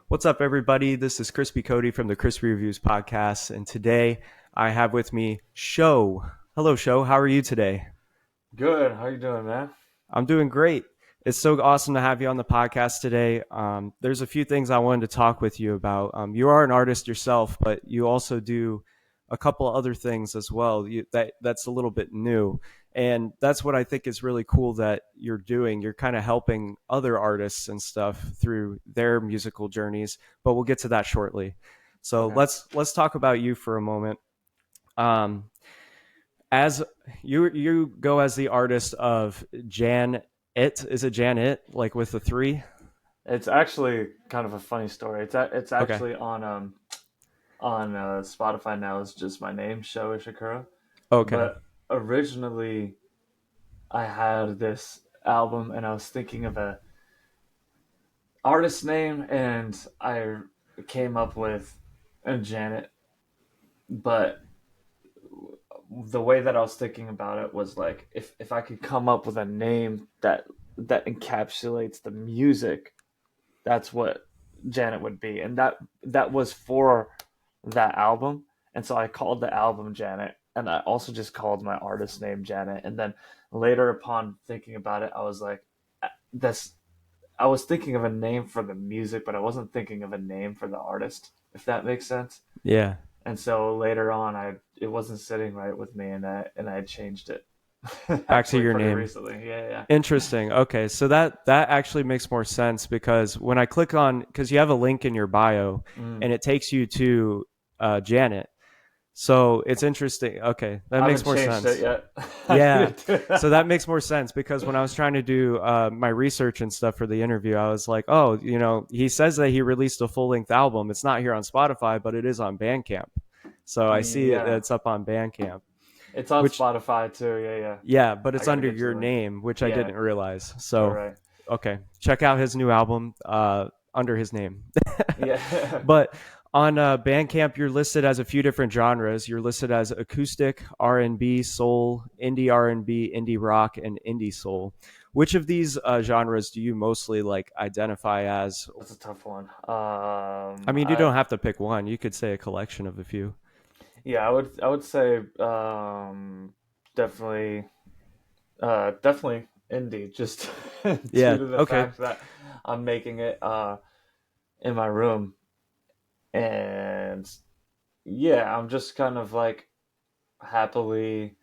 What's up, everybody? This is Crispy Cody from the Crispy Reviews podcast, and today I have with me Sho. Hello, Sho. How are you today? Good. How you doing, man? I'm doing great. It's so awesome to have you on the podcast today. There's a few things I wanted to talk with you about. You are an artist yourself, but you also do a couple other things as well. That's a little bit new, and that's what I think is really cool that you're doing. You're kind of helping other artists and stuff through their musical journeys. But we'll get to that shortly. So Okay. let's talk about you for a moment. Um, as you go as the artist of Jan It, is it Jan It, like with the three? It's actually kind of a funny story. It's Okay. actually on Spotify now. It's just my name, Sho Ishikura. Okay. But originally, I had this album, and I was thinking of a artist name, and I came up with a Janet. But the way that I was thinking about it was like, if I could come up with a name that encapsulates the music, that's what Janet would be, and that was for that album. And so I called the album Janet, and I also just called my artist name Janet. And then later, upon thinking about it, I was like, "This." I was thinking of a name for the music, but I wasn't thinking of a name for the artist. If that makes sense. Yeah. And so later on, I it wasn't sitting right with me, and I changed it. Back to Actually, your pretty name. recently. Yeah, yeah. Interesting. Okay, so that actually makes more sense because when I click on, because you have a link in your bio Mm. and it takes you to Janet. So it's interesting. Okay, that I makes haven't more changed it sense. yet. I Yeah. need to do So that that. makes more sense because when I was trying to do my research and stuff for the interview, I was like, oh, he says that he released a full length album. It's not here on Spotify, but it is on Bandcamp. So I see it, Yeah. it's up on Bandcamp, It's on which, Spotify too. Yeah, yeah. yeah, but I it's gotta under get you your the link. name, which I Yeah, didn't realize. you're So, right. okay, check out his new album under his name. Yeah. But on Bandcamp, you're listed as a few different genres. You're listed as acoustic, R&B, soul, indie R&B, indie rock, and indie soul. Which of these genres do you mostly like identify as? That's a tough one. I mean, you I don't have to pick one. You could say a collection of a few. yeah, I would say definitely definitely indie, just due Yeah. to the Okay. fact that I'm making it in my room, and yeah, I'm just kind of like happily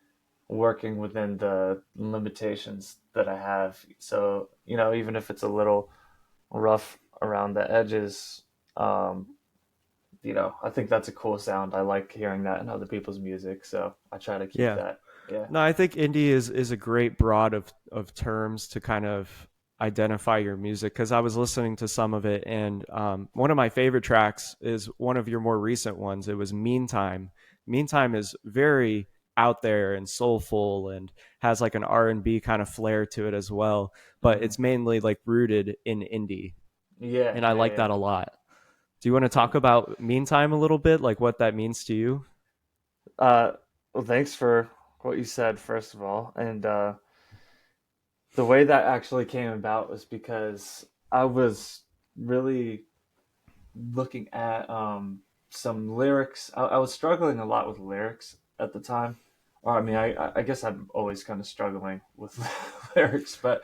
working within the limitations that I have. So, even if it's a little rough around the edges, um, I think that's a cool sound. I like hearing that in other people's music, so I try to keep Yeah. that. Yeah. No, I think indie is a great broad of terms to kind of identify your music because I was listening to some of it and one of my favorite tracks is one of your more recent ones. It was Meantime. Meantime is very out there and soulful and has like an R&B kind of flair to it as well, but Hmm. it's mainly like rooted in indie Yeah, and I yeah, like yeah. that a lot. Do you want to Um, talk about Meantime a little bit, like what that means to you? uh, well, thanks for what you said, first of all. And the way that actually came about was because I was really looking at some lyrics. I was struggling a lot with lyrics at the time. Or I mean, I guess I'm always kind of struggling with lyrics, but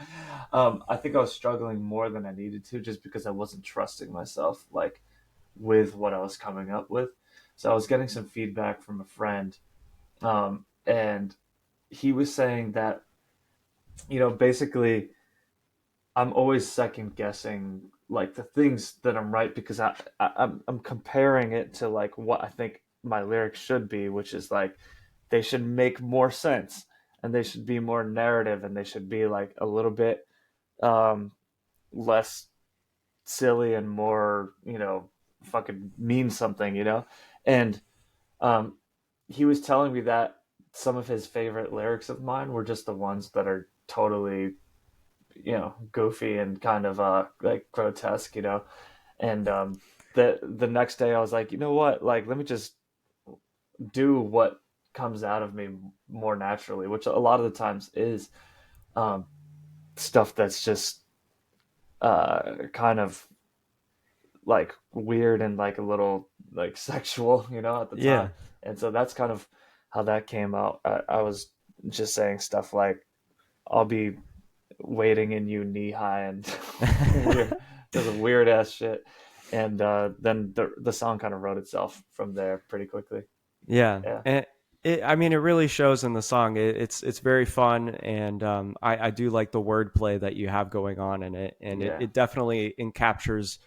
I think I was struggling more than I needed to, just because I wasn't trusting myself like with what I was coming up with. So I was getting some feedback from a friend, and he was saying that basically I'm always second guessing like the things that I'm right, because I'm comparing it to like what I think my lyrics should be, which is like they should make more sense, and they should be more narrative, and they should be like a little bit um, less silly and more fucking mean something, and um, he was telling me that some of his favorite lyrics of mine were just the ones that are totally goofy and kind of like grotesque, and the next day I was like, you know what, like let me just do what comes out of me more naturally, which a lot of the times is stuff that's just kind of like weird and like a little like sexual, at the time. Yeah. And so that's kind of how that came out. I was just saying stuff like, I'll be waiting in you knee high and weird, just weird ass shit. And then the song kind of wrote itself from there pretty quickly. Yeah, Yeah, and I mean, it really shows in the song. It's very fun, and I do like the wordplay that you have going on in it, and yeah, it definitely captures,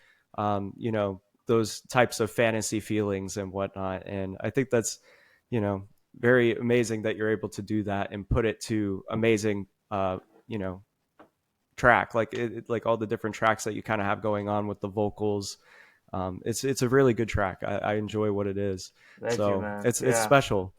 those types of fantasy feelings and whatnot. And I think that's, you know, very amazing that you're able to do that and put it to amazing, you know, track like all the different tracks that you kind of have going on with the vocals. It's a really good track. I enjoy what it is, thank you, so man. it's Yeah. special.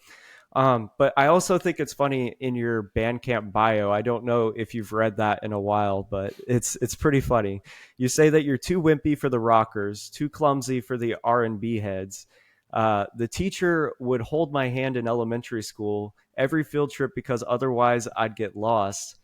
But I also think it's funny in your Bandcamp bio. I don't know if you've read that in a while, but it's pretty funny. You say that you're too wimpy for the rockers, too clumsy for the R&B heads. The teacher would hold my hand in elementary school every field trip because otherwise I'd get lost.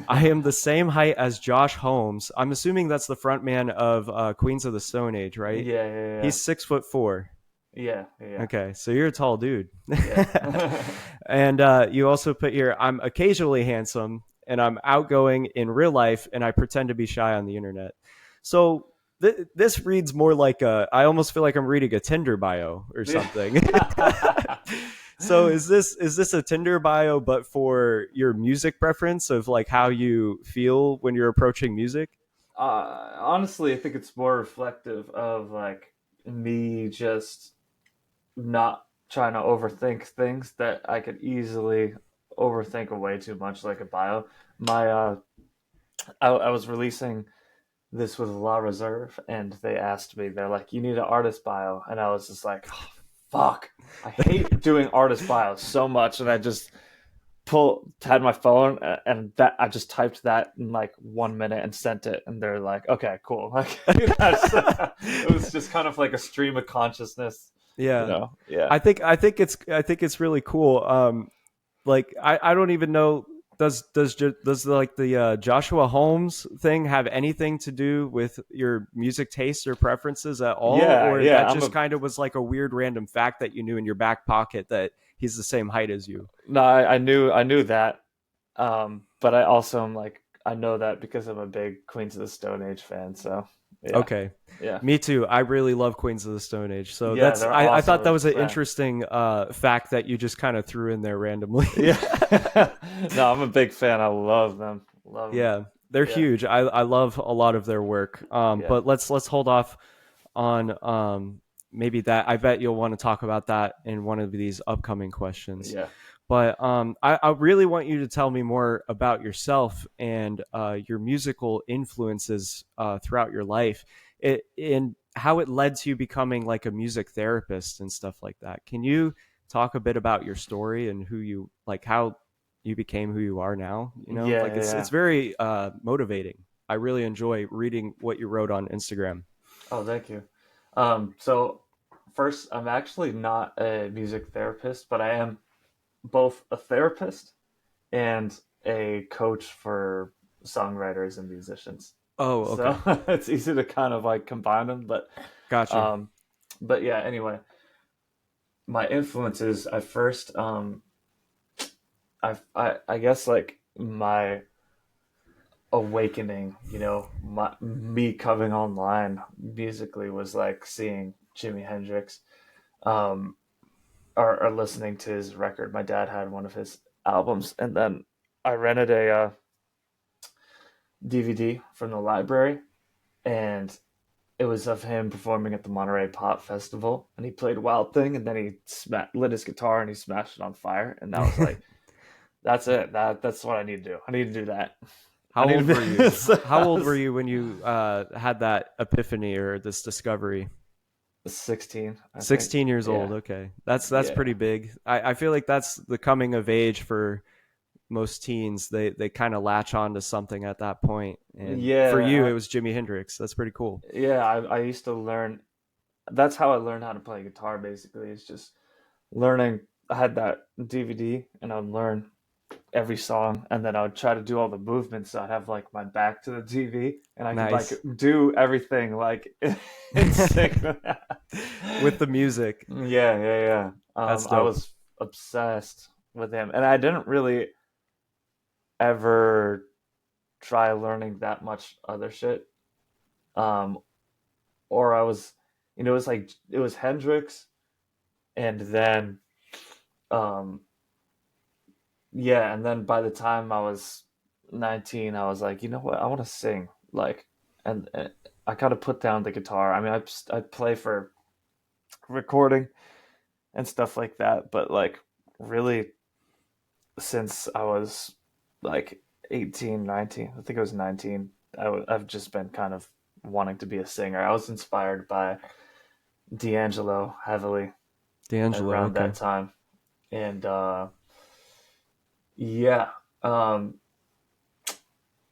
I am the same height as Josh Holmes. I'm assuming that's the frontman of Queens of the Stone Age, right? Yeah, yeah, He's 6'4". yeah, yeah, yeah, Okay, so you're a tall dude. yeah. And you also put here, I'm occasionally handsome and I'm outgoing in real life and I pretend to be shy on the internet. So this reads more like I almost feel like I'm reading a Tinder bio or something. Yeah. So is this a Tinder bio but for your music preference of like how you feel when you're approaching music? Honestly, I think it's more reflective of like me just not trying to overthink things that I could easily overthink way too much, like a bio. My I was releasing this with La Reserve, and they asked me, they're like, "You need an artist bio," and I was just like, oh, "Fuck, I hate doing artist bios so much," and I just had my phone and that I just typed that in like 1 minute and sent it, and they're like, "Okay, cool." Like it was just kind of like a stream of consciousness, Yeah. Yeah. I think it's really cool. Like I don't even know, does like the Joshua Holmes thing have anything to do with your music tastes or preferences at all, Yeah, or yeah. that just kind of was like a weird random fact that you knew in your back pocket that he's the same height as you? No, I knew that. But I also am like, I know that because I'm a big Queens of the Stone Age fan. So yeah, Okay. yeah, Me too. I really love Queens of the Stone Age. So yeah. that's They're I awesome thought that as was a an band. interesting fact that you just kind of threw in there randomly. Yeah. No, I'm a big fan. I love them. Love them. Yeah, they're Yeah, huge. I love a lot of their work. yeah, But let's hold off on maybe that. I bet you'll want to talk about that in one of these upcoming questions. yeah. But I really want you to tell me more about yourself and your musical influences throughout your life, and how it led to you becoming like a music therapist and stuff like that. Can you talk a bit about your story and who you like, how you became who you are now? Yeah, Like yeah, it's yeah. very motivating. I really enjoy reading what you wrote on Instagram. Oh, thank you. So first, I'm actually not a music therapist, but I am both a therapist and a coach for songwriters and musicians. Oh, So okay, it's easy to kind of like combine them, got you. um, but yeah. Anyway, my influences. I first, I guess like my awakening, me coming online musically was like seeing Jimi Hendrix, um, or listening to his record. My dad had one of his albums, and then I rented a DVD from the library, and it was of him performing at the Monterey Pop Festival, and he played Wild Thing, and then he lit his guitar and he smashed it on fire, and that was like, that's it. That's what I need to do. I need to do that. I How need old were to you? How old be were you when you had that epiphany or this discovery? 16, I think. 16 years old. Yeah, Okay. That's yeah, pretty big. I feel like that's the coming of age for most teens. They kind of latch on to something at that point. And for you, yeah, it was Jimi Hendrix. That's pretty cool. yeah. I used to learn. That's how I learned how to play guitar. Basically, it's just learning. I had that DVD, and I'd learn. every song, and then I would try to do all the movements. So I'd have like my back to the TV, and I could like Nice. do everything like in sync with that. With the music. Yeah, yeah, yeah. That's I dope. was obsessed with him, and I didn't really ever try learning that much other shit. Um, or I was, it was like it was Hendrix, and then um, yeah, and then by the time I was 19, I was like, you know what, I want to sing. Like, and I kind of put down the guitar. I mean, I play for recording and stuff like that, but like really since I was like 18, 19, I think it was 19, I've just been kind of wanting to be a singer. I was inspired by D'Angelo heavily D'Angelo, around okay. that time. And yeah, um,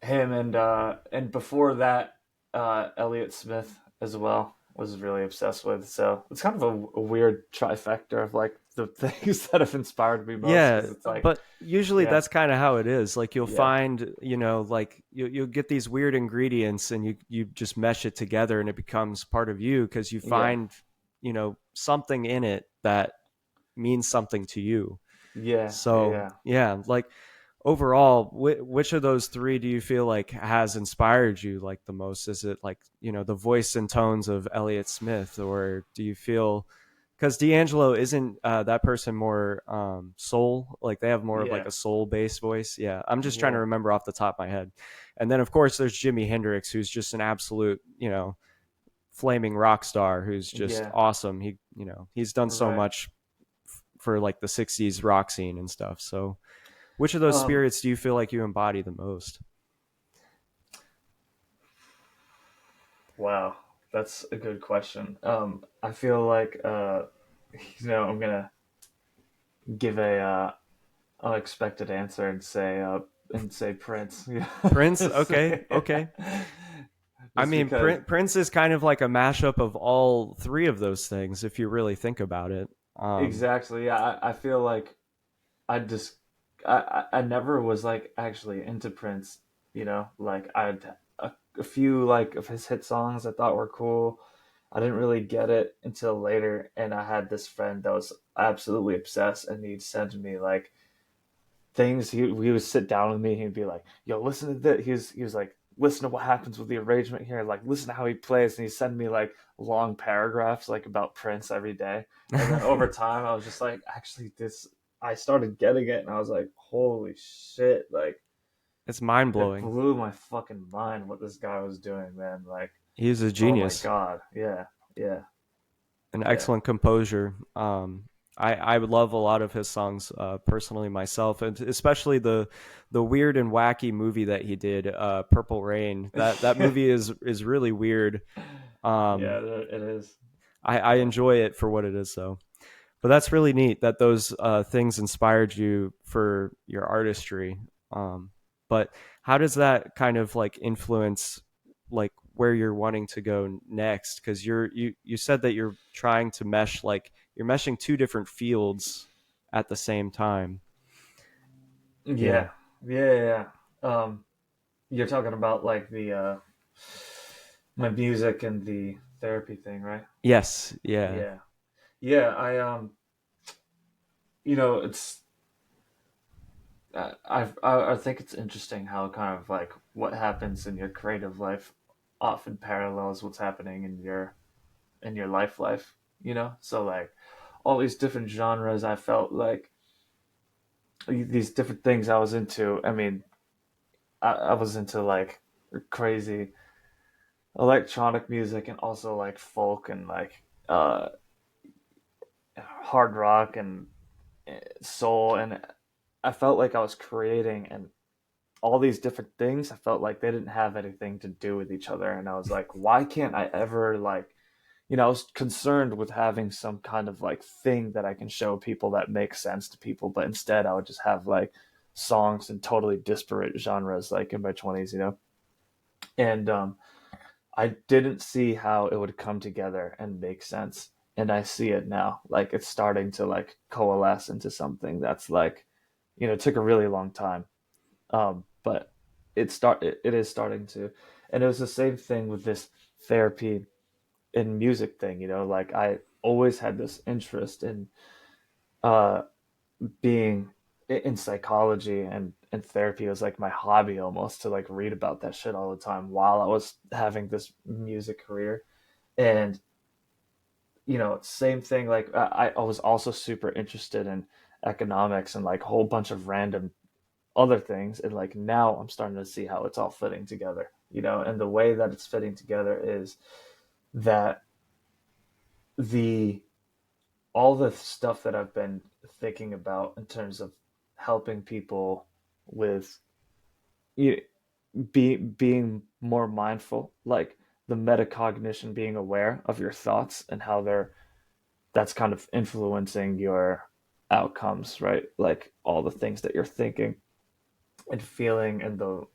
him and before that, Elliott Smith as well was really obsessed with. So it's kind of a weird trifecta of like the things that have inspired me most Yeah, because it's like, but usually yeah, that's kind of how it is. Like you'll yeah, find, like you'll get these weird ingredients and you just mesh it together and it becomes part of you because you yeah, find, something in it that means something to you. yeah, So, yeah, yeah, like overall, which of those three do you feel like has inspired you like the most? Is it like, the voice and tones of Elliott Smith, or do you feel because D'Angelo isn't that person more soul, like they have more of like yeah, a soul based voice? Yeah, I'm just trying to yeah, remember off the top of my head. And then of course there's Jimi Hendrix, who's just an absolute, flaming rock star who's just yeah, awesome. He's done so right. much for like the 60s rock scene and stuff. So which of those Um, spirits do you feel like you embody the most? wow, that's a good question. I feel like I'm gonna give a unexpected answer and say Prince. Yeah, Prince? Okay, yeah. okay. I Just mean, because Prince is kind of like a mashup of all three of those things, if you really think about it. exactly. Yeah, I feel like I just I never was like actually into Prince. Like a few like of his hit songs I thought were cool. I didn't really get it until later, and I had this friend that was absolutely obsessed, and he'd send me like things. He would sit down with me. He'd be like, "Yo, listen to this." He was like, "Listen to what happens with the arrangement here. Like, listen to how he plays." And he sent me like long paragraphs like about Prince every day. And then over time, I was just like, actually, this. I started getting it, and I was like, "Holy shit!" Like, It's mind it blowing. blew my fucking mind what this guy was doing, man. Like, He's a oh my genius, god, yeah, yeah, an yeah, excellent composer. I would love a lot of his songs personally myself, and especially the weird and wacky movie that he did, Purple Rain. That movie is really weird. yeah. Um, It is. I Yeah. enjoy it for what it is, though. But that's really neat that those things inspired you for your artistry. Um, but how does that kind of like influence like where you're wanting to go next? Because you said that you're trying to mesh, like you're meshing two different fields at the same time. Yeah. Yeah, yeah, yeah. You're talking about like the my music and the therapy thing, right? Yes. Yeah. Yeah, yeah. It's I think it's interesting how kind of like what happens in your creative life often parallels what's happening in your life. So like all these different genres, I felt like these different things I was into. I mean, I was into like crazy electronic music and also like folk and like uh hard rock and soul, and I felt like I was creating and all these different things. I felt like they didn't have anything to do with each other, and I was like, why can't I ever like, I was concerned with having some kind of like thing that I can show people that makes sense to people, but instead I would just have like songs in totally disparate genres like in my 20s, and I didn't see how it would come together and make sense. And I see it now. Like it's starting to like coalesce into something that's like It took a really long time, but it is starting to. And it was the same thing with this therapy in music thing. Like I always had this interest in uh being in psychology, and therapy was like my hobby almost, to like read about that shit all the time while I was having this music career. And same thing, like I was also super interested in economics and like a whole bunch of random other things. And like now I'm starting to see how it's all fitting together, and the way that it's fitting together is that the all the stuff that I've been thinking about in terms of helping people with you being more mindful, like the metacognition, being aware of your thoughts and how that's kind of influencing your outcomes, right? Like all the things that you're thinking and feeling and the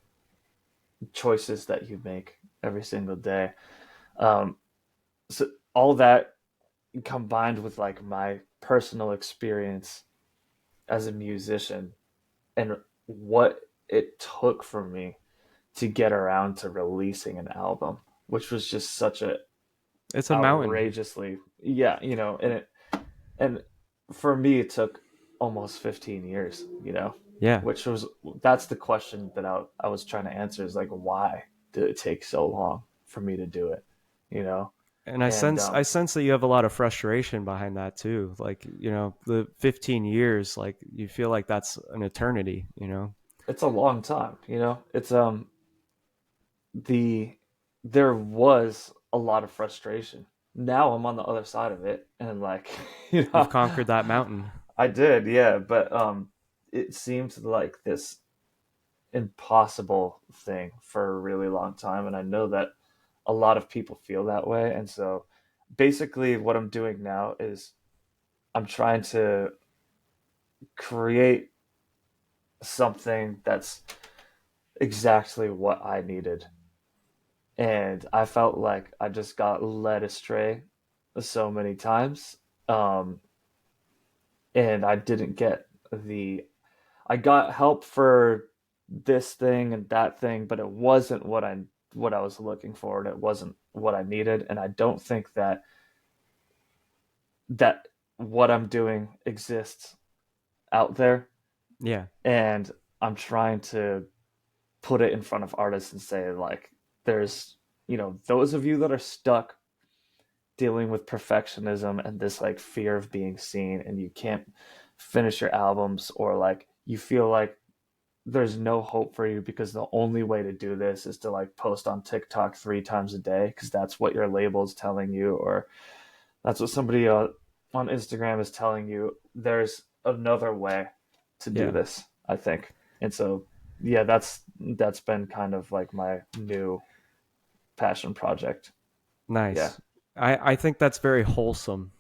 choices that you make every single day. Um, so all that combined with like my personal experience as a musician and what it took for me to get around to releasing an album, which was just such a It's a mountain. outrageously, yeah, and for me it took almost 15 years, Yeah. which was that's the question that I was trying to answer, is like, why did it take so long for me to do it, you know And I and sense I sense that you have a lot of frustration behind that too. Like, the 15 years, like you feel like that's an eternity. it's a long time, it's the there was a lot of frustration. Now I'm on the other side of it, and like, You've conquered that mountain. I did, yeah, but it seemed like this impossible thing for a really long time, and I know that a lot of people feel that way. And so basically what I'm doing now is I'm trying to create something that's exactly what I needed. And I felt like I just got led astray so many times. Um, and I didn't get the I got help for this thing and that thing, but it wasn't what I was looking for, and it wasn't what I needed. And I don't think that what I'm doing exists out there. Yeah. And I'm trying to put it in front of artists and say, like, there's, those of you that are stuck dealing with perfectionism and this like fear of being seen, and you can't finish your albums, or like you feel like there's no hope for you because the only way to do this is to like post on TikTok 3 times a day because that's what your label is telling you, or that's what somebody on Instagram is telling you. There's another way to do Yeah. this, I think. And so, yeah, that's been kind of like my new passion project. Yeah. Nice. I think that's very wholesome.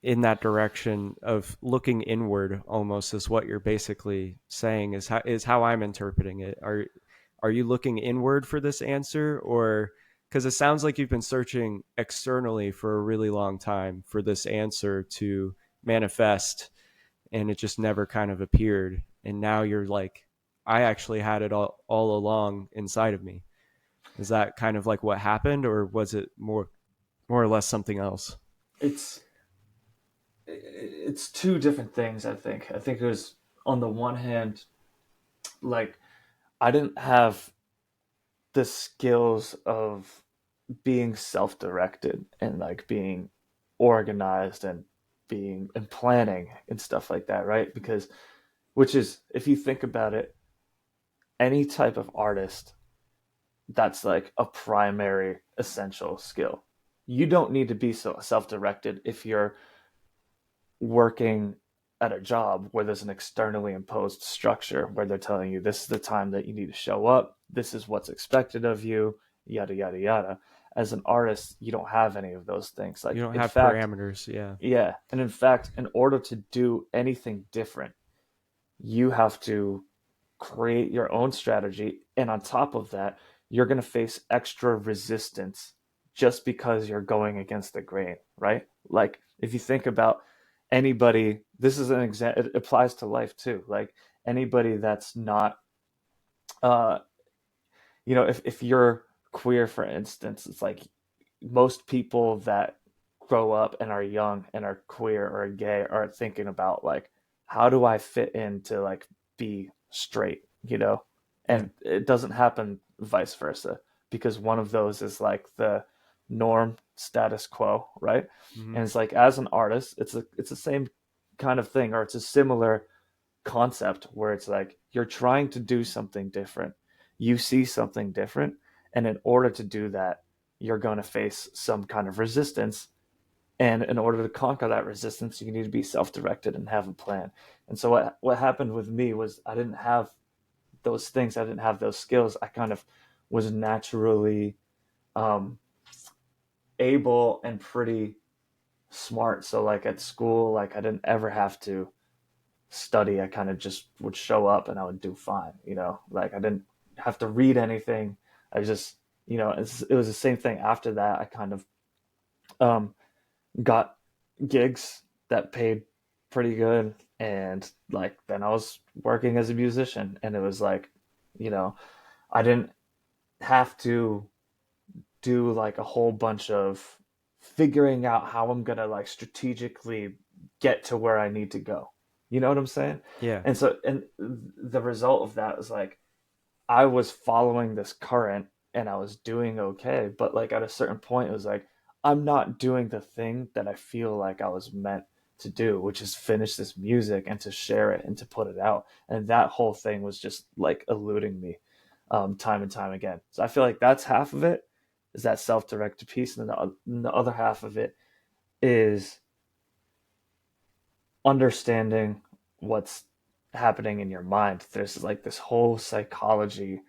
In that direction of looking inward, almost, is what you're basically saying, is how I'm interpreting it. Are you looking inward for this answer, or because it sounds like you've been searching externally for a really long time for this answer to manifest, and it just never kind of appeared, and now you're like, I actually had it all along inside of me. Is that kind of like what happened, or was it more or less something else? It's it's two different things, I think. I think it was, on the one hand, like I didn't have the skills of being self-directed and like being organized and being and planning and stuff like that, right? Because which is, if you think about it, any type of artist, that's like a primary essential skill. You don't need to be so self-directed if you're working at a job where there's an externally imposed structure where they're telling you this is the time that you need to show up, this is what's expected of you, yada yada yada. As an artist, you don't have any of those things. You Like, don't in have fact, parameters. Yeah. yeah, and in fact, in order to do anything different, you have to create your own strategy, and on top of that, you're going to face extra resistance just because you're going against the grain, right? Like, if you think about anybody, this is an example, it applies to life too. Like anybody that's not, uh, if you're queer, for instance, it's like most people that grow up and are young and are queer or gay are thinking about like, how do I fit in to like be straight, Yeah. And it doesn't happen vice versa because one of those is like the norm status quo, right? Hmm. And it's like as an artist, it's the same kind of thing, or it's a similar concept where it's like you're trying to do something different. You see something different, and in order to do that, you're going to face some kind of resistance. And in order to conquer that resistance, you need to be self-directed and have a plan. And so what happened with me was I didn't have those things. I didn't have those skills. I kind of was naturally um, able and pretty smart. So like at school, like I didn't ever have to study. I kind of just would show up and I would do fine, like I didn't have to read anything. I just, it was the same thing after that. I kind of um, got gigs that paid pretty good. And like, then I was working as a musician and it was like, you know, I didn't have to do like a whole bunch of figuring out how I'm gonna like strategically get to where I need to go. You know what I'm saying? Yeah. And the result of that was like I was following this current and I was doing okay, but like at a certain point it was like I'm not doing the thing that I feel like I was meant to do, which is finish this music and to share it and to put it out. And that whole thing was just like eluding me time and time again. So I feel like that's half of it is that self-directed piece, and then the other half of it is understanding what's happening in your mind. There's like this whole psychology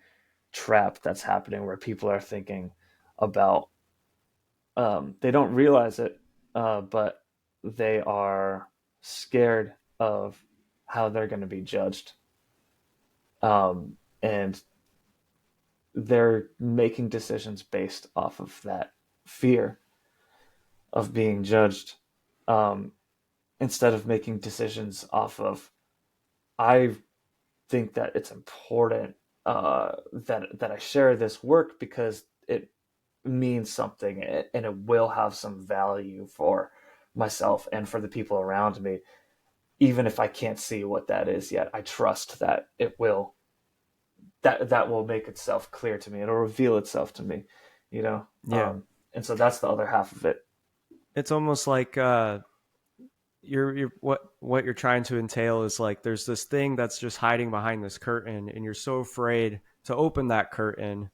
trap that's happening where people are thinking about they don't realize it, but they are scared of how they're going to be judged, and they're making decisions based off of that fear of being judged, um, instead of making decisions off of I think that it's important that I share this work because it means something and it will have some value for myself and for the people around me, even if I can't see what that is yet. I trust that it will that will make itself clear to me. It'll reveal itself to me, you know. Yeah. And so that's the other half of it. It's almost like you're what you're trying to entail is like there's this thing that's just hiding behind this curtain and you're so afraid to open that curtain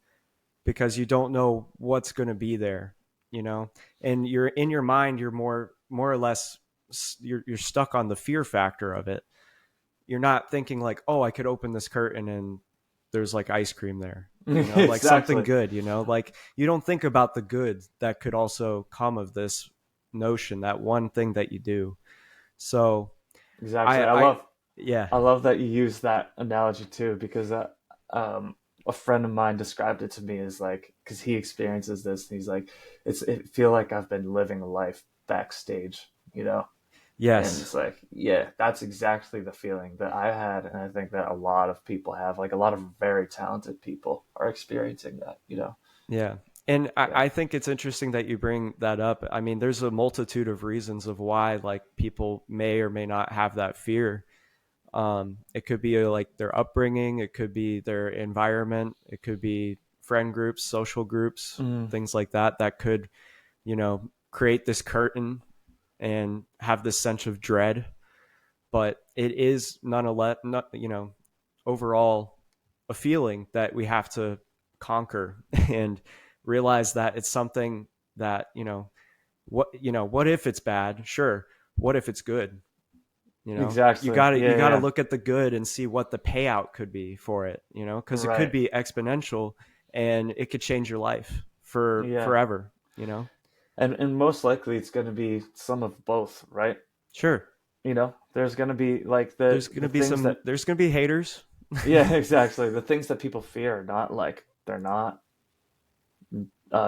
because you don't know what's going to be there, you know? And you're in your mind, you're more or less you're stuck on the fear factor of it. You're not thinking like, "Oh, I could open this curtain and there's like ice cream there." You know, like something Exactly. good, you know? Like you don't think about the good that could also come of this notion, that one thing that you do. So, Exactly. I yeah. I love that you use that analogy too, because a friend of mine described it to me as like, because he experiences this, and he's like, it feel like I've been living a life backstage. And Yes. it's like, yeah, that's exactly the feeling that I had, and I think that a lot of people have, like a lot of very talented people are experiencing that. Yeah. And Yeah. I think it's interesting that you bring that up. I mean, there's a multitude of reasons of why like people may or may not have that fear. It could be like their upbringing, it could be their environment, it could be friend groups, social groups, Mm, things like that that could, create this curtain and have this sense of dread. But it is nonetheless, not, overall a feeling that we have to conquer and realize that it's something that, what if it's bad? Sure. What if it's good? You exactly. got to you Yeah, got to yeah. look at the good and see what the payout could be for it, because it could Right. be exponential and it could change your life for Yeah. forever. And most likely it's going to be some of both, right? Sure. There's going to be like the There's going the to be things some that there's going to be haters. yeah, exactly. The things that people fear are not like they're not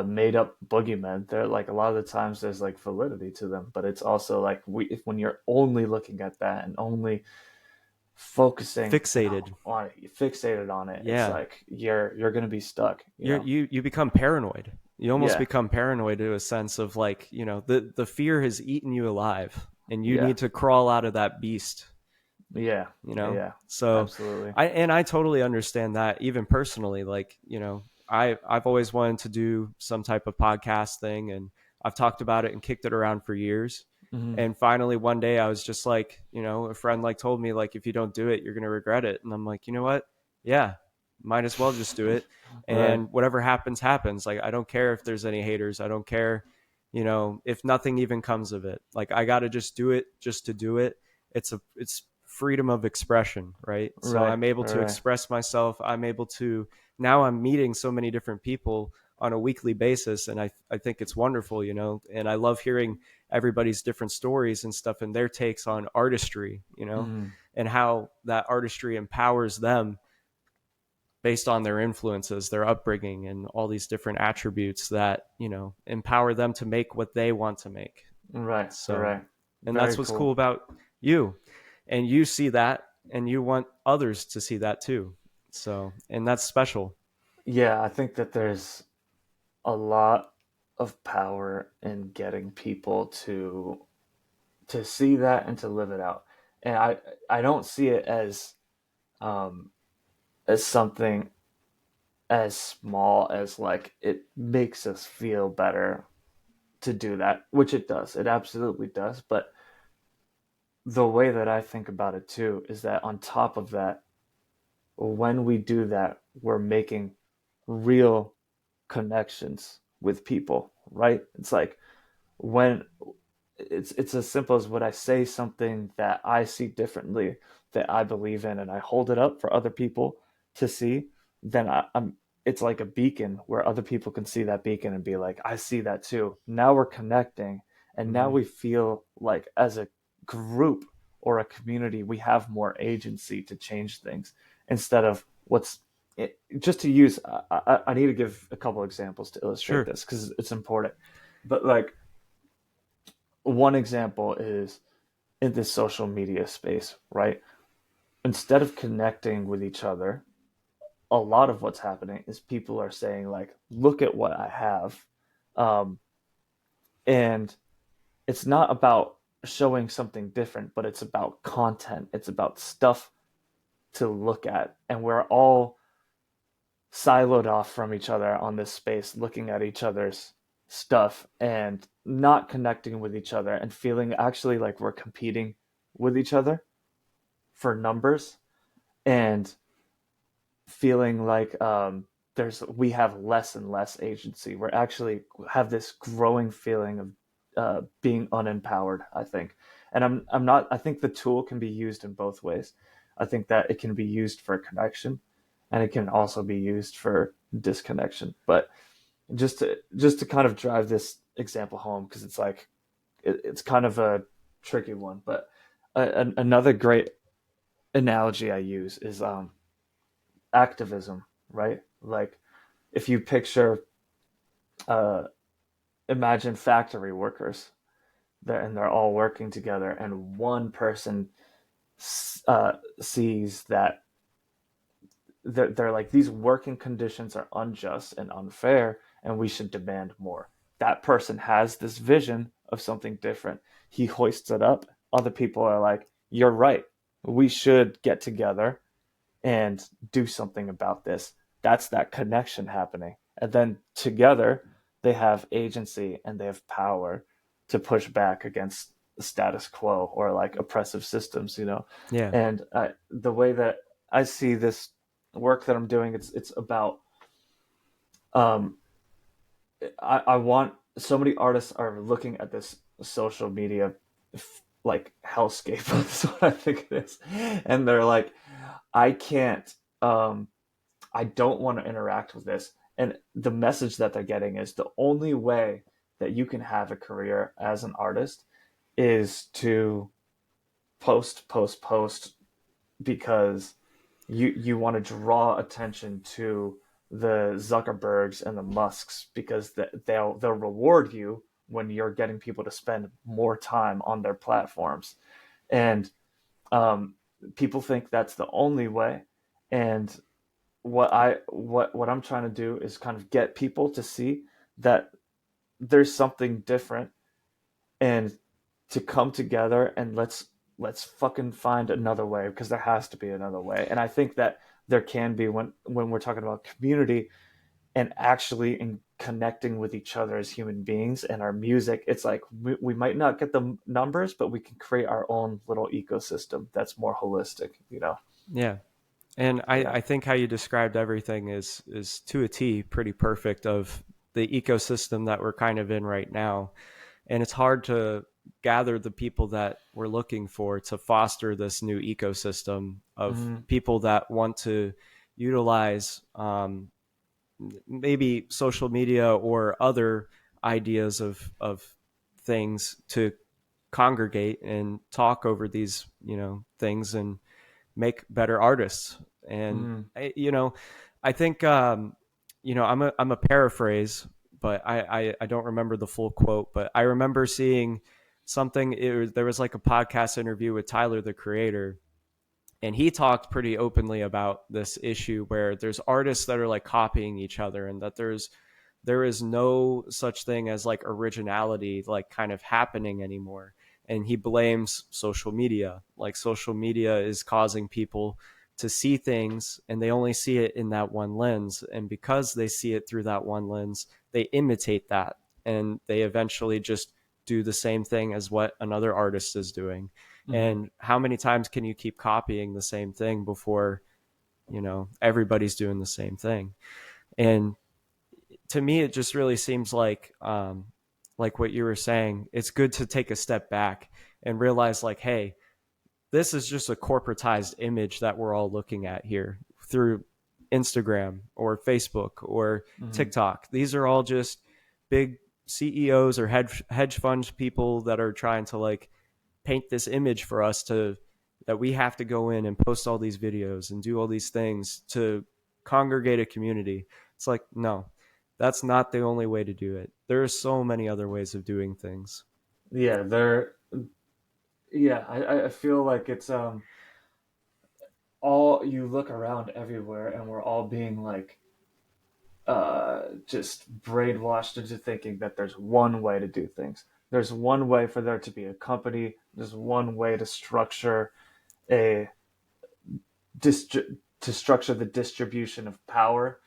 made up boogeymen. They're like a lot of the times there's like validity to them, but it's also like when you're only looking at that and only focusing Fixated. on it, fixated on it, it's Yeah. like you're gonna be stuck, you know? You become paranoid. You almost Yeah, become paranoid to a sense of like, the fear has eaten you alive and you yeah, need to crawl out of that beast, yeah, yeah, So absolutely. I totally understand that even personally, like, I've always wanted to do some type of podcast thing, and I've talked about it and kicked it around for years. Hmm. And finally one day I was just like, a friend like told me like, if you don't do it, you're going to regret it. And I'm like, you know what? Yeah, might as well just do it. Right, And whatever happens, happens. Like, I don't care if there's any haters. I don't care, if nothing even comes of it. Like, I got to just do it just to do it. It's freedom of expression, right? So right, I'm able to right. express myself. I'm able to, now I'm meeting so many different people on a weekly basis. And I think it's wonderful, and I love hearing everybody's different stories and stuff and their takes on artistry, Mm, and how that artistry empowers them based on their influences, their upbringing, and all these different attributes that, empower them to make what they want to make. right, So, right. and Very that's what's cool cool. about you. And you see that and you want others to see that too. So, and that's special. Yeah, I think that there's a lot of power in getting people to see that and to live it out. And I don't see it um as something as small as like it makes us feel better to do that, which it does. It absolutely does. But the way that I think about it too is that on top of that, when we do that, we're making real connections with people, right? It's like when it's as simple as when I say something that I see differently, that I believe in, and I hold it up for other people to see, then I'm it's like a beacon where other people can see that beacon and be like, I see that too. Now we're connecting, and now Mm-hmm. we feel like as a group or a community, we have more agency to change things instead of just to use. I need to give a couple examples to illustrate Sure. this because it's important. But like one example is in this social media space, right? Instead of connecting with each other, a lot of what's happening is people are saying like, "Look at what I have," um, and it's not about showing something different, but it's about content. It's about stuff to look at, and we're all siloed off from each other on this space, looking at each other's stuff and not connecting with each other and feeling actually like we're competing with each other for numbers and feeling like there's we have less and less agency. We're actually have this growing feeling of being unempowered. I think, and I'm not. I think the tool can be used in both ways. I think that it can be used for connection, and it can also be used for disconnection. But just to kind of drive this example home, because it's like it's kind of a tricky one, but another great analogy I use is activism, right? Like if you picture, uh, imagine factory workers, and they're all working together, and one person sees that they're like these working conditions are unjust and unfair, and we should demand more. That person has this vision of something different. He hoists it up. Other people are like, "You're right. We should get together and do something about this." That's that connection happening. And then together, they have agency and they have power to push back against the status quo or like oppressive systems. Yeah. And the way that I see this work that I'm doing, it's about um, I want so many artists are looking at this social media like hellscape. That's what I think it is, and they're like, I can't. I don't want to interact with this. And the message that they're getting is the only way that you can have a career as an artist is to post, post, post because you want to draw attention to the Zuckerbergs and the Musks, because they'll reward you when you're getting people to spend more time on their platforms. And um, people think that's the only way. And what I'm trying to do is kind of get people to see that there's something different, and to come together and let's fucking find another way, because there has to be another way. And I think that there can be, when we're talking about community and actually in connecting with each other as human beings and our music. It's like we might not get the numbers, but we can create our own little ecosystem that's more holistic, you know. Yeah. And Yeah. I think how you described everything is to a T pretty perfect of the ecosystem that we're kind of in right now. And it's hard to gather the people that we're looking for to foster this new ecosystem of Mm-hmm. people that want to utilize maybe social media or other ideas of things to congregate and talk over these things and make better artists. And Mm-hmm. I think I'm a paraphrase, but I don't remember the full quote, but I remember seeing something. There was like a podcast interview with Tyler the Creator, and he talked pretty openly about this issue where there's artists that are like copying each other, and that there is no such thing as like originality like kind of happening anymore. And he blames social media. Like social media is causing people to see things and they only see it in that one lens, and because they see it through that one lens, they imitate that, and they eventually just do the same thing as what another artist is doing. Mm-hmm. And how many times can you keep copying the same thing before everybody's doing the same thing? And to me, it just really seems like what you were saying. It's good to take a step back and realize, like, hey, this is just a corporatized image that we're all looking at here through Instagram or Facebook or Mm-hmm. TikTok. These are all just big CEOs or hedge fund people that are trying to like paint this image for us to that we have to go in and post all these videos and do all these things to congregate a community. It's like, no, that's not the only way to do it. There are so many other ways of doing things. Yeah, they're yeah, I feel like it's all, you look around everywhere and we're all being like just brainwashed into thinking that there's one way to do things. There's one way for there to be a company. There's one way to structure a to structure the distribution of power.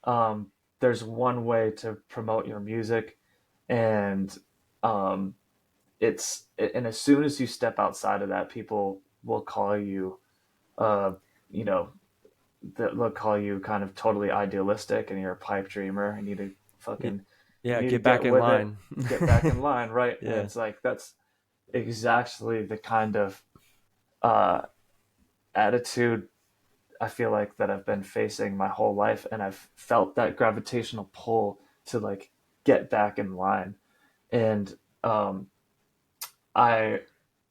Um, there's one way to promote your music, and um, and as soon as you step outside of that, people will call you, uh, you know, they'll call you kind of totally idealistic, and you're a pipe dreamer, and you Yeah, need to get get back in with it, line. get back in line, right? And Yeah. it's like that's exactly the kind of uh, attitude I feel like that I've been facing my whole life, and I've felt that gravitational pull to like get back in line. And um, I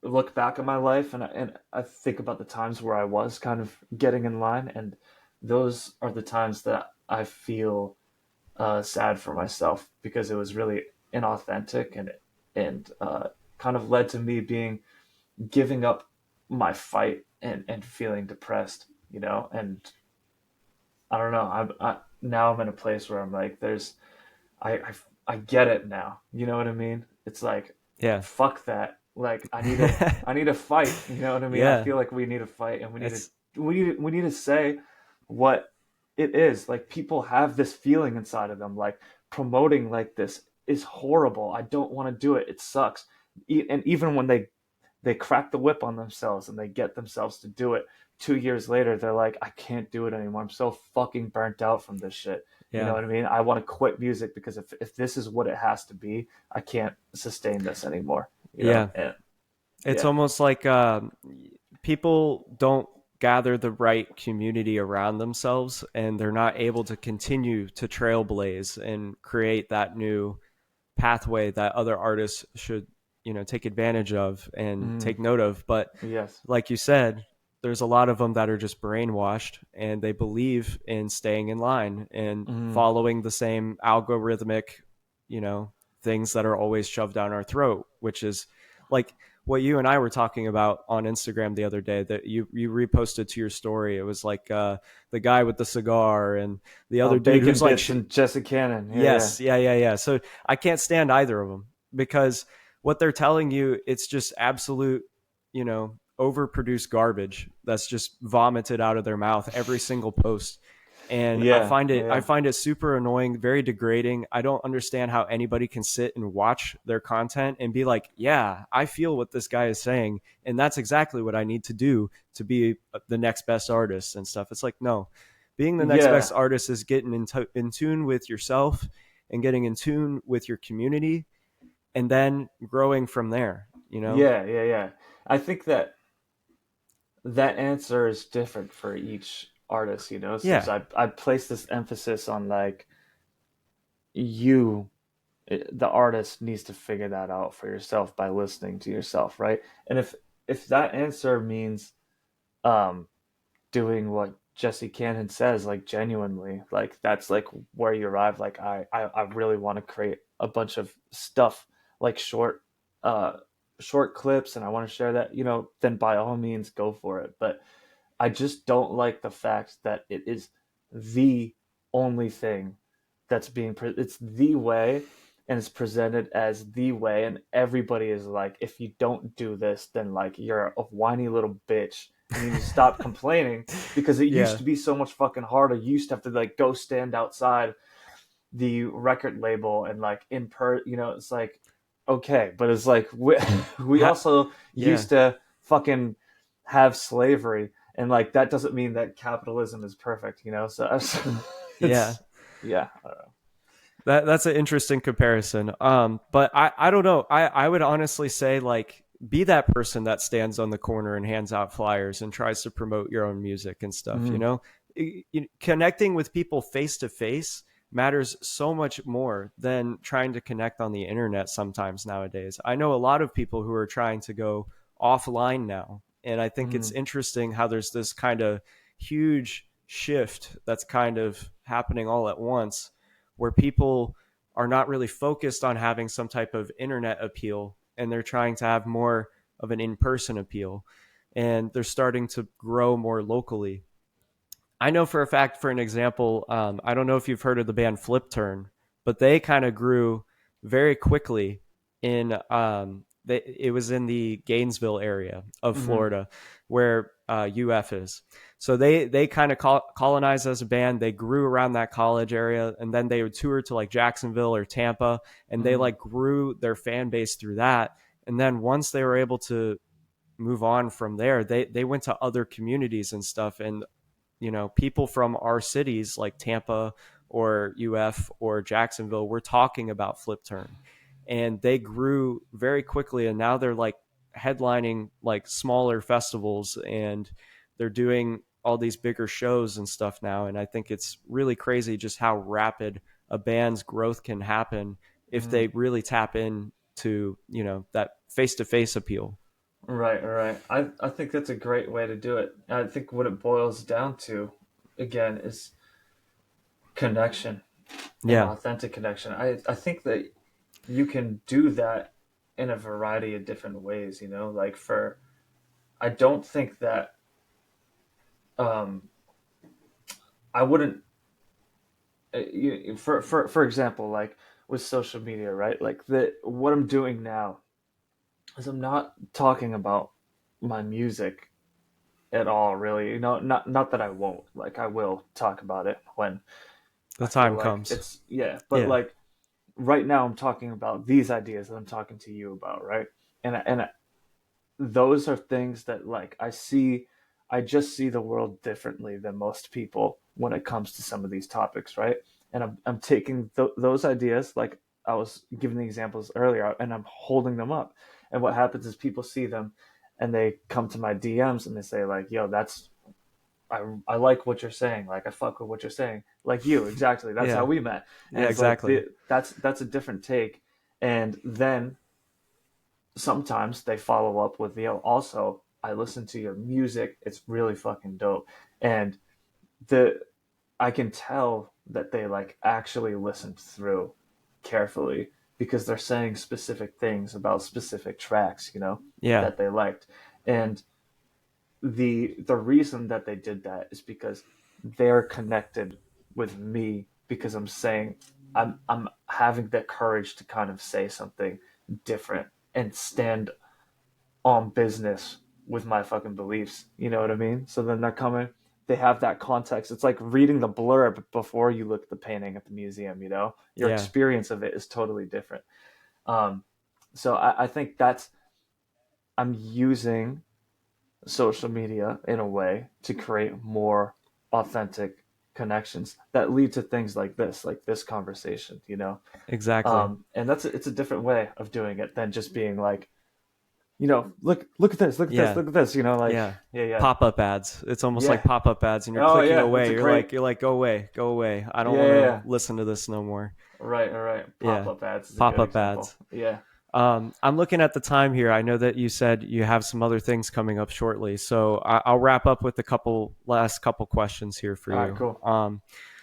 look back at my life, and I think about the times where I was kind of getting in line, and those are the times that I feel sad for myself, because it was really inauthentic, and kind of led to me being giving up my fight, and feeling depressed, you know. And I don't know. Now I'm in a place where I'm like, I, I I get it now. You know what I mean? It's like, Yeah. fuck that. Like I need a fight. You know what I mean? I Yeah. feel like we need a fight, and It's we need to say what it is. Like, people have this feeling inside of them. Like, promoting like this is horrible. I don't want to do it. It sucks. And even when they crack the whip on themselves and they get themselves to do it, 2 years later they're like, I can't do it anymore. I'm so fucking burnt out from this shit. You know yeah. what I mean? I want to quit music, because if this is what it has to be, I can't sustain this anymore. You know? Yeah. And It's yeah. almost like people don't gather the right community around themselves, and they're not able to continue to trailblaze and create that new pathway that other artists should take advantage of and Mm, take note of. But yes. like you said, there's a lot of them that are just brainwashed and they believe in staying in line and Mm. following the same algorithmic, you know, things that are always shoved down our throat, which is like what you and I were talking about on Instagram the other day that you reposted to your story. It was like the guy with the cigar and the Oh, other dude Bacon who's like Bits and Jesse Cannon. Yeah, yeah. yes, yeah. So I can't stand either of them because what they're telling you, it's just absolute, you know, overproduced garbage that's just vomited out of their mouth every single post. And Yeah, I yeah. find it super annoying, very degrading. I don't understand how anybody can sit and watch their content and be like, "Yeah, I feel what this guy is saying, and that's exactly what I need to do to be the next best artist and stuff." It's like, no, being the next Yeah, best artist is getting in tune with yourself and getting in tune with your community and then growing from there, you know? yeah, yeah, yeah. I think that that answer is different for each artist, you know, since Yeah. I place this emphasis on like you, the artist needs to figure that out for yourself by listening to yourself, right? And if that answer means um doing what Jesse Cannon says, like genuinely, like that's like where you arrive. Like I really want to create a bunch of stuff, like uh short clips, and I want to share that, you know, then by all means go for it. But I just don't like the fact that it is the only thing that's it's the way, and it's presented as the way, and everybody is like, if you don't do this, then like you're a whiny little bitch and you need to stop complaining, because it used Yeah. to be so much fucking harder. You used to have to like go stand outside the record label and like you know, it's like, okay, but it's like we Ha- also yeah. used to fucking have slavery, and like that doesn't mean that capitalism is perfect, you know. So Yeah. it's yeah. That's an interesting comparison. But I don't know. I would honestly say like be that person that stands on the corner and hands out flyers and tries to promote your own music and stuff. You Mm, know, connecting with people face to face matters so much more than trying to connect on the internet sometimes nowadays. I know a lot of people who are trying to go offline now, and I think it's mm, interesting how there's this kind of huge shift that's kind of happening all at once where people are not really focused on having some type of internet appeal and they're trying to have more of an in-person appeal and they're starting to grow more locally. I know for a fact, for an example, I don't know if you've heard of the band Flip Turn, but they kind of grew very quickly in it was in the Gainesville area of mm, Florida where UF is. So they kind of colonized as a band. They grew around that college area, and then they would tour to like Jacksonville or Tampa, and they mm, like grew their fan base through that. And then once they were able to move on from there, they went to other communities and stuff, and you know, people from our cities like Tampa or UF or Jacksonville were talking about Flip Turn. And they grew very quickly and now they're like headlining like smaller festivals and they're doing all these bigger shows and stuff now. And I think it's really crazy just how rapid a band's growth can happen if mm. they really tap into, you know, that face to face appeal. Right, right. I think that's a great way to do it. I think what it boils down to, again, is connection, and Yeah. authentic connection. I think that you can do that in a variety of different ways, you know, like for I don't think that um I wouldn't for example, like with social media, right? Like the what I'm doing now is I'm not talking about my music at all, really. You know, not that I won't. Like I will talk about it when The I feel time like comes. it's yeah, but Yeah. like right now I'm talking about these ideas that I'm talking to you about, right? And those are things that like I just see the world differently than most people when it comes to some of these topics, right? And I'm taking those ideas, like I was giving the examples earlier, and I'm holding them up, and what happens is people see them and they come to my DMs and they say like, yo, that's I like what you're saying, like I fuck with what you're saying, like you, exactly, that's how Yeah. we met. And Yeah, it's like exactly. that's a different take. And then sometimes they follow up with, you know, also I listen to your music. It's really fucking dope. And the I can tell that they like actually listened through carefully because they're saying specific things about specific tracks, Yeah. that they liked. And the reason that they did that is because they're connected with me because I'm having the courage to kind of say something different and stand on business with my fucking beliefs. You know what I mean? So then they're coming, they have that context. It's like reading the blurb before you look at the painting at the museum, Your Yeah. experience of it is totally different. Um, so I think that's, I'm using social media in a way to create more authentic connections that lead to things like this conversation, Exactly. and it's a different way of doing it than just being like, look at this, look at this, Yeah. look at this, like, Yeah. yeah, yeah, Pop-up ads. It's almost like yeah. pop-up ads and you're Oh clicking yeah, that's away. a You're great, like go away, go away. I don't yeah, want yeah, to yeah. listen to this no more. Right, all right. Yeah. Pop-up ads is a good Pop-up example. ads. Yeah. I'm looking at the time here. I know that you said you have some other things coming up shortly, so I'll wrap up with a last couple questions here for All right, you. cool.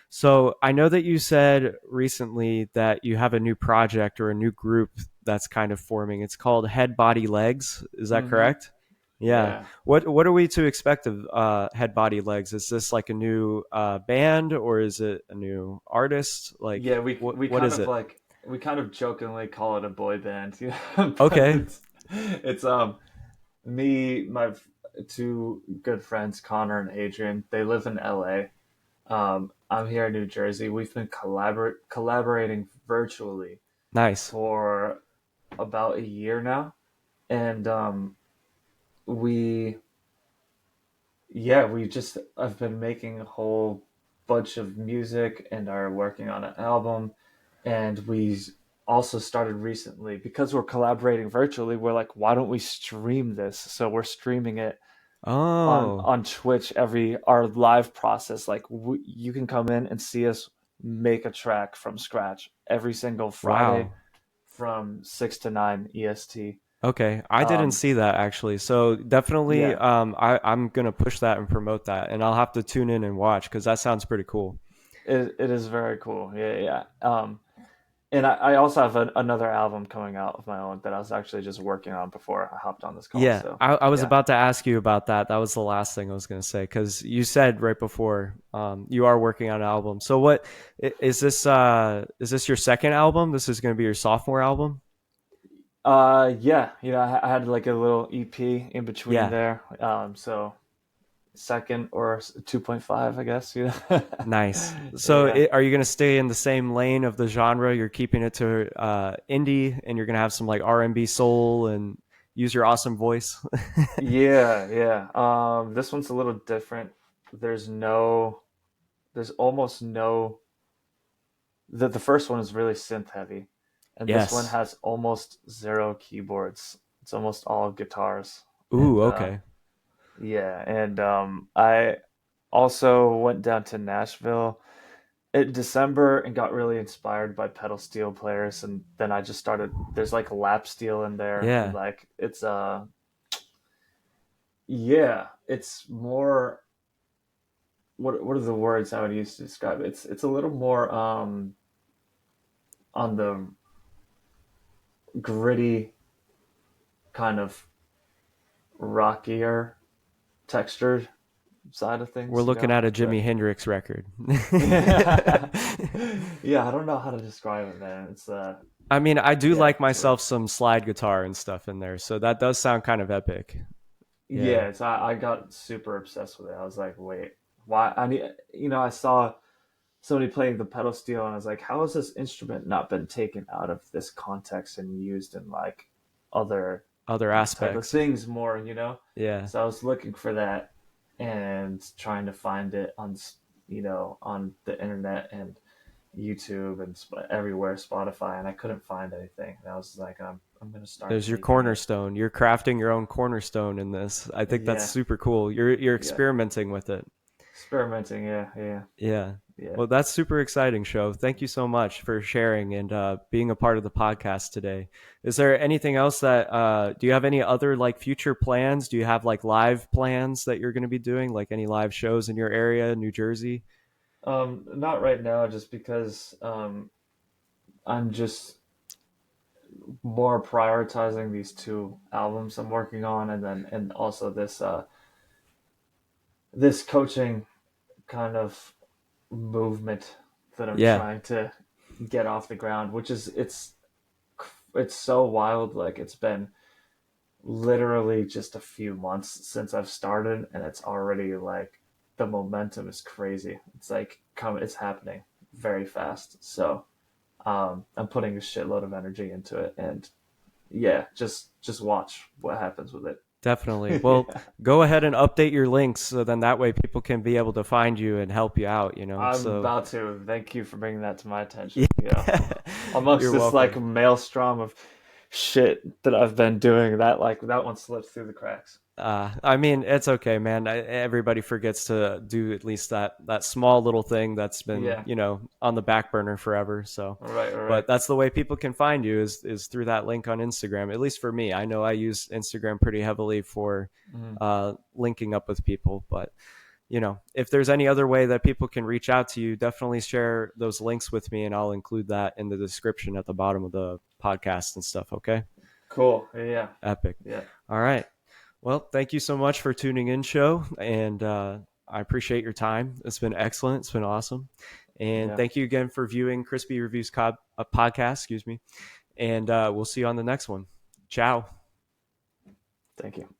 So I know that you said recently that you have a new project or a new group that's kind of forming. It's called Head, Body, Legs. Is that Mm-hmm. correct? Yeah. Yeah. What are we to expect of Head, Body, Legs? Is this like a new band or is it a new artist? Like Yeah, we what kind is of it? like we kind of jokingly call it a boy band, but Okay. it's me, my two good friends, Connor and Adrian. They live in LA. I'm here in New Jersey. We've been collaborating virtually Nice. for about a year now, and we yeah, we just I've been making a whole bunch of music and are working on an album, and we also started recently because we're collaborating virtually. We're like, why don't we stream this? So we're streaming it on Oh, Twitch, every our live process. Like you can come in and see us make a track from scratch every single Friday wow. from 6 to 9 EST. Okay, I didn't Um, see that actually. So definitely, yeah, I'm gonna push that and promote that, and I'll have to tune in and watch because that sounds pretty cool. it is very cool. Yeah, yeah. And I also have another album coming out of my own that I was actually just working on before I hopped on this call. Yeah, So I was yeah, about to ask you about that. That was the last thing I was gonna say because you said right before you are working on an album. So what is this? Is this your second album? This is gonna be your sophomore album? yeah. I had like a little EP in between Yeah. there. So second or 2.5, I guess. Yeah, Nice. So, yeah, are you going to stay in the same lane of the genre? You're keeping it to indie, and you're going to have some like R&B soul and use your awesome voice. yeah, yeah. This one's a little different. There's no, there's almost no. The first one is really synth heavy, and this one Yes. has almost zero keyboards. It's almost all guitars, Ooh. and Okay. yeah, and I also went down to Nashville in December and got really inspired by pedal steel players, and then I just started. There's like lap steel in there, and Yeah. like it's yeah, it's more. What are the words I would use to describe it? It's a little more on the gritty kind of rockier textured side of We're things, looking at a the Jimi Hendrix record. yeah, I don't know how to describe it, man. It's I mean, I do yeah, like it's weird. myself some slide guitar and stuff in there, so that does sound kind of epic. Yeah. Yeah, it's I got super obsessed with it. I was like, wait, why? I need, I saw somebody playing the pedal steel, and I was like, how has this instrument not been taken out of this context and used in like other Other type of aspects. things more, Yeah. So I was looking for that and trying to find it on, on the internet and YouTube and everywhere, Spotify, and I couldn't find anything. And I was like, I'm gonna start There's your making it. cornerstone. You're crafting your own cornerstone in this. I think that's Yeah, super cool. You're yeah, experimenting with it. Experimenting, yeah, yeah, Yeah. yeah. Well, that's super exciting, Sho. Thank you so much for sharing and being a part of the podcast today. Is there anything else that, do you have any other like future plans? Do you have like live plans that you're going to be doing, like any live shows in your area, New Jersey? Not right now, just because I'm just more prioritizing these two albums I'm working on, and also this coaching kind of movement that I'm Yeah. trying to get off the ground, which is it's so wild. Like it's been literally just a few months since I've started, and it's already like the momentum is crazy. It's like it's happening very fast. So I'm putting a shitload of energy into it, and yeah, just watch what happens with it. Definitely. Well, Yeah. go ahead and update your links so then that way people can be able to find you and help you out, you know? I'm So, about to. Thank you for bringing that to my yeah. attention. Amongst You're this like welcome. maelstrom of shit that I've been doing, that one slipped through the cracks. I mean, it's okay, man. Everybody forgets to do at least that small little thing that's been, Yeah. on the back burner forever. So, All right. All right. but that's the way people can find you is through that link on Instagram. At least for me, I know I use Instagram pretty heavily for Mhm. linking up with people. But if there's any other way that people can reach out to you, definitely share those links with me, and I'll include that in the description at the bottom of the podcast and stuff. Okay. Cool. Yeah. Epic. Yeah. All right. Well, thank you so much for tuning in, Show, and I appreciate your time. It's been excellent. It's been awesome, and Yeah. thank you again for viewing Crispy Reviews podcast. Excuse me, and we'll see you on the next one. Ciao. Thank you.